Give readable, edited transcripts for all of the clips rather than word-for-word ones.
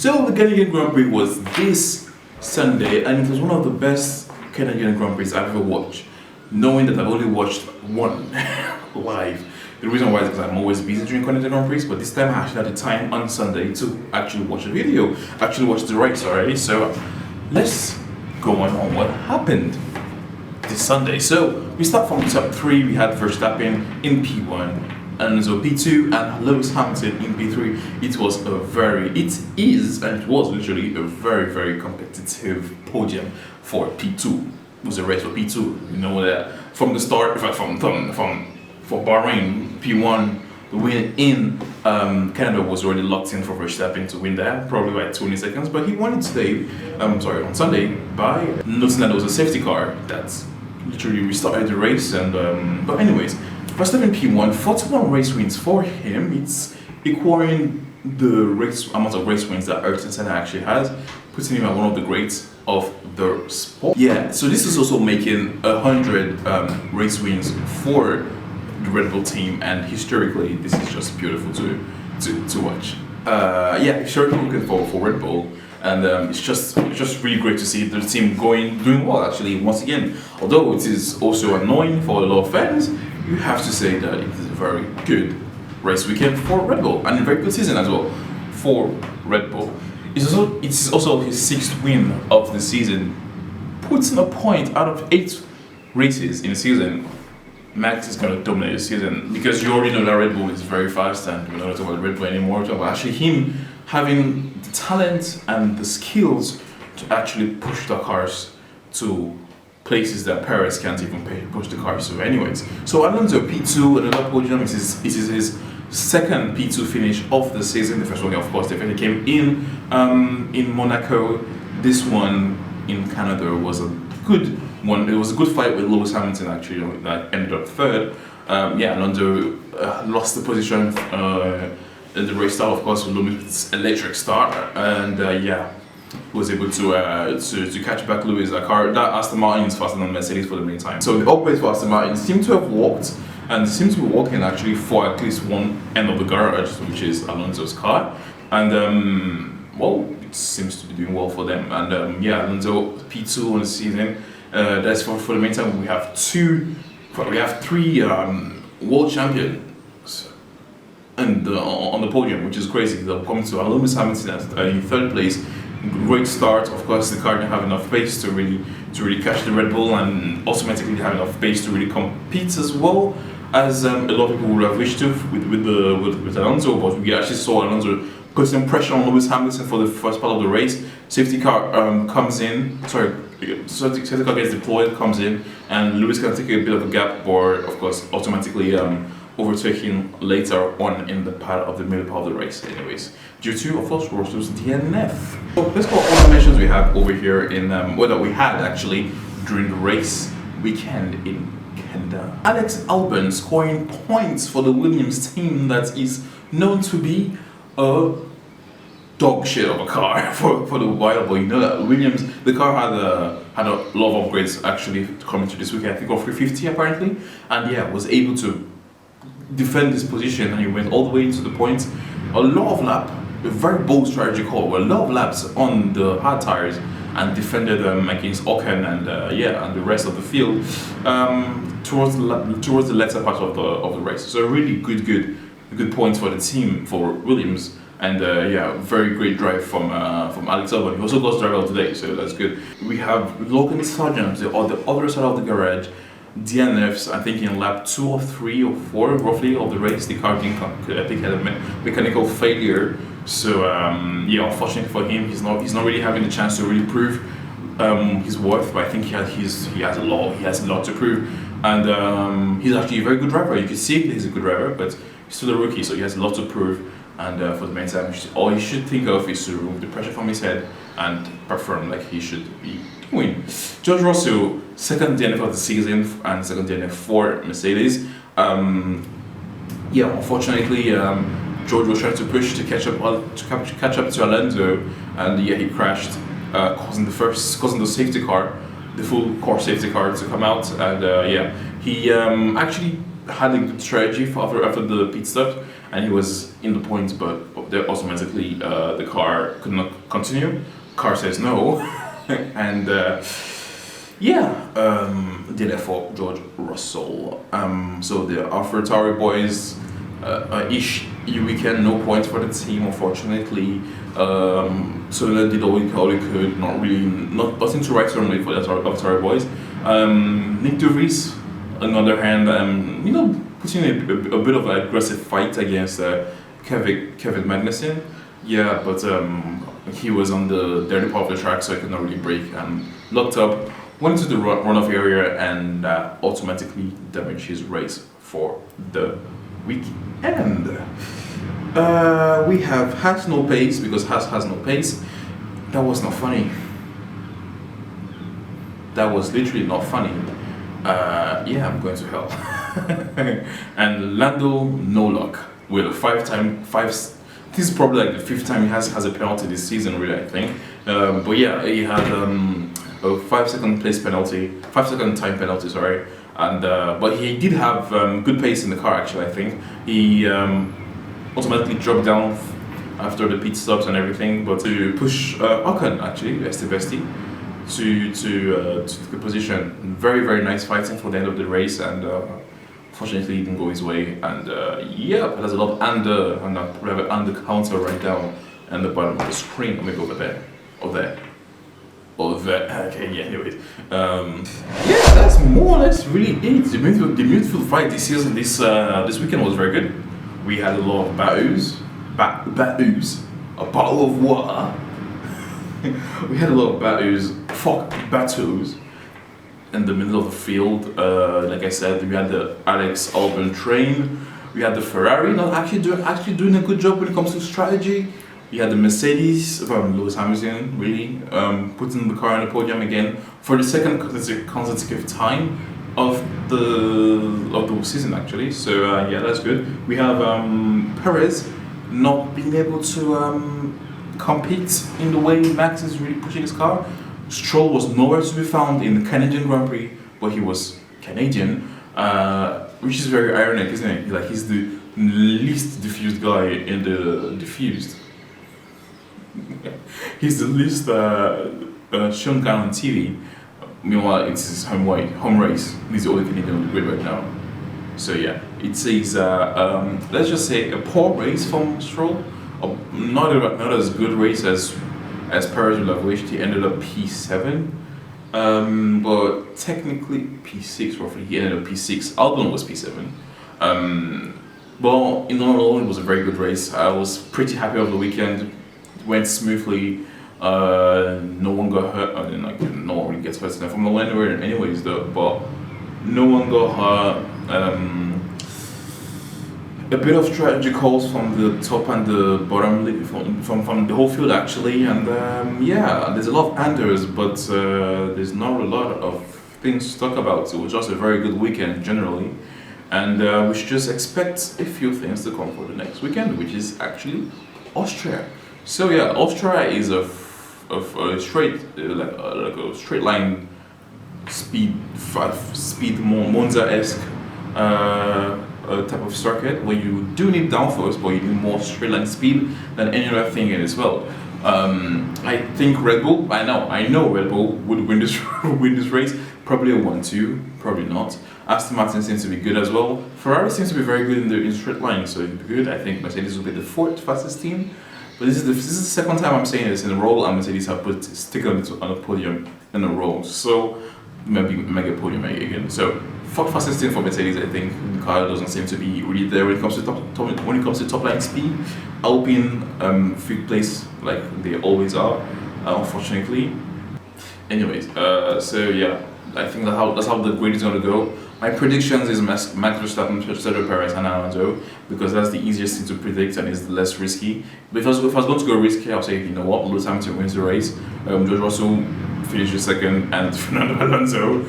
So the Canadian Grand Prix was this Sunday, and it was one of the best Canadian Grand Prix I've ever watched. Knowing that I've only watched one live. The reason why is because I'm always busy during Canadian Grand Prix, but this time I actually had the time on Sunday to actually watch a video, actually watch the race already. So let's go on what happened this Sunday. So we start from the top three. We had Verstappen in P1, and so P2 and Lewis Hamilton in P3. It was literally a very, very competitive podium for P2. It was a race for P2. You know that from the start, in fact, from Bahrain, P1, the win in Canada was already locked in for Verstappen to win that, probably by 20 seconds. But he won it today, on Sunday, by noticing that there was a safety car that literally restarted the race. And but anyways, Verstappen P1, 41 race wins for him. It's equaling the amount of race wins that Ayrton Senna actually has, putting him at one of the greats of the sport. Yeah, so this is also making 100 race wins for the Red Bull team, and historically, this is just beautiful to watch. Yeah, historically looking for Red Bull, and it's just really great to see the team doing well. Actually, once again, although it is also annoying for a lot of fans, you have to say that it is a very good race weekend for Red Bull, and a very good season as well for Red Bull. It's also his 6th win of the season, putting a point out of 8 races in the season. Max is going to dominate the season, because you already know that Red Bull is very fast, and we're not talking about Red Bull anymore. We're talking about actually him having the talent and the skills to actually push the cars to places that Perez can't even push the cars to. Anyways, so Alonso P2, another podium. This is his second P2 finish of the season. The first one, of course, definitely came in Monaco. This one in Canada was a good one. It was a good fight with Lewis Hamilton, actually, that ended up third. Alonso lost the position in the race start, of course, with Lewis' electric start, and was able to catch back Lewis. That Aston Martin is faster than Mercedes for the meantime. So the upgrades for Aston Martin seem to have worked, and seem to be working actually for at least one end of the garage, which is Alonso's car, and it seems to be doing well for them. And Alonso P2 on the season. That's for the meantime. We have 3 world champions and on the podium, which is crazy. They'll come to Lewis Hamilton in 3rd place. Great start. Of course, the car didn't have enough pace to really catch the Red Bull, and automatically have enough pace to really compete as well as a lot of people would have wished to with Alonso. But we actually saw Alonso put some pressure on Lewis Hamilton for the first part of the race. Safety car comes in. Safety car gets deployed, comes in, and Lewis can take a bit of a gap, but of course automatically overtaking later on in the middle part of the race. Anyways, due to, of course, Russell's DNF. So let's go all the mentions we have over here in that we had actually during the race weekend in Canada. Alex Albon scoring points for the Williams team that is known to be a dog shit of a car for the while, but you know that Williams, the car had a lot of upgrades actually coming to this weekend. I think of 350 apparently, and was able to defend this position, and he went all the way to the point. A very bold strategy call, a lot of laps on the hard tires, and defended them against Ocon and the rest of the field towards the latter part of the race. So really good points for the team, for Williams. And very great drive from Alex Albon. He also got drive out today, so that's good. We have Logan Sargent on the other side of the garage. DNFs, I think in lap 2 or 3 or 4 roughly of the race. The car being had a mechanical failure. So unfortunately for him, he's not really having the chance to really prove his worth. But I think he has a lot to prove, and he's actually a very good driver. You can see he's a good driver, but he's still a rookie, so he has a lot to prove. And for the meantime, all he should think of is to remove the pressure from his head and perform like he should be doing. George Russell, 2nd DNF of the season and 2nd DNF for Mercedes. Unfortunately, George was trying to push to catch up to Alonso, and he crashed, causing the safety car, the full core safety car, to come out. And he actually had a good strategy after the pit stop, and he was in the points, but they automatically the car could not continue. Car says no, and did for George Russell. So the AlphaTauri boys, each weekend, no points for the team, unfortunately. So they did all they could, nothing to write home for the AlphaTauri boys. Nick De Vries, on the other hand, putting a bit of an aggressive fight against Kevin Magnussen. Yeah, but he was on the dirty part of the track, so he could not really brake and locked up, went into the runoff area, and automatically damaged his race for the weekend. We have Haas no pace because Haas has no pace. That was not funny. That was literally not funny. I'm going to hell. And Lando, no luck. With a this is probably like the 5th time he has a penalty this season, really, I think. But yeah, he had a 5-second time penalty, sorry. And but he did have good pace in the car, actually, I think. He automatically dropped down after the pit stops and everything, but to push Ocon, actually, Bestie, to the position. Very, very nice fighting for the end of the race, and fortunately it didn't go his way. And there's a lot of under counter right down at the bottom of the screen. Let me go over there. Okay, yeah, anyways. That's more or less really it. The midfield fight this season, this weekend was very good. We had a lot of battles, a bottle of water. We had a lot of battles in the middle of the field. Like I said, we had the Alex Albon train. We had the Ferrari not actually doing a good job when it comes to strategy. We had the Mercedes from Lewis Hamilton really putting the car on the podium again for the second consecutive time of the season, actually. So that's good. We have Perez not being able to compete in the way Max is really pushing his car. Stroll was nowhere to be found in the Canadian Grand Prix, but he was Canadian, which is very ironic, isn't it? Like, he's the least diffused guy in the diffused. He's the least shown guy on TV. Meanwhile, it's his home race. He's the only Canadian on the grid right now. So yeah, it says let's just say a poor race from Stroll. Not as good race as Perez would have wished. He ended up P7, but technically P6 roughly. He ended up P6. Albon was P7. Well, in all, it was a very good race. I was pretty happy over the weekend. It went smoothly. No one got hurt. No one really gets hurt in Formula 1 anyways, though. But no one got hurt. A bit of strategy calls from the top and the bottom, from the whole field, actually. And there's a lot of unders, but there's not a lot of things to talk about. It was just a very good weekend generally, and we should just expect a few things to come for the next weekend, which is actually Austria. So yeah, Austria is a straight like a straight line speed Monza-esque type of circuit where you do need downforce, but you need more straight line speed than any other thing in as well. I think Red Bull. I know Red Bull would win this race. Probably a 1-2, probably not. Aston Martin seems to be good as well. Ferrari seems to be very good in straight line, so it'd be good. I think Mercedes will be the 4th fastest team. But this is the second time I'm saying this in a row, and Mercedes have stick on the podium in a row. So maybe make a podium again. So 4th fastest team for Mercedes, I think. The car doesn't seem to be really there when it comes to top line speed. Alpine 5th place, like they always are, unfortunately. Anyways, so yeah, I think that's how the grid is gonna go. My predictions is Max Verstappen, Sergio Perez, and Alonso, because that's the easiest thing to predict and is the less risky. But if I was going to go risky, I'll say, you know what, Lewis Hamilton wins the race, George Russell finishes 2nd, and Fernando Alonso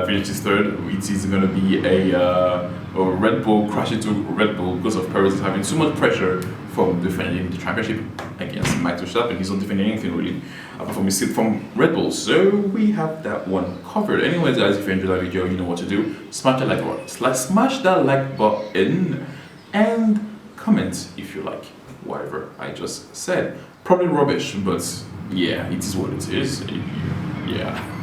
finishes 3rd. It is going to be a Red Bull crash into Red Bull because of Perez having too much pressure from defending the championship against Max Verstappen. He's not defending anything really, apart from his seat from Red Bull. So we have that one covered. Anyways, guys, if you enjoyed that video, you know what to do. Smash that like button, and comment if you like. whatever I just said. Probably rubbish, but yeah, it is what it is. Yeah.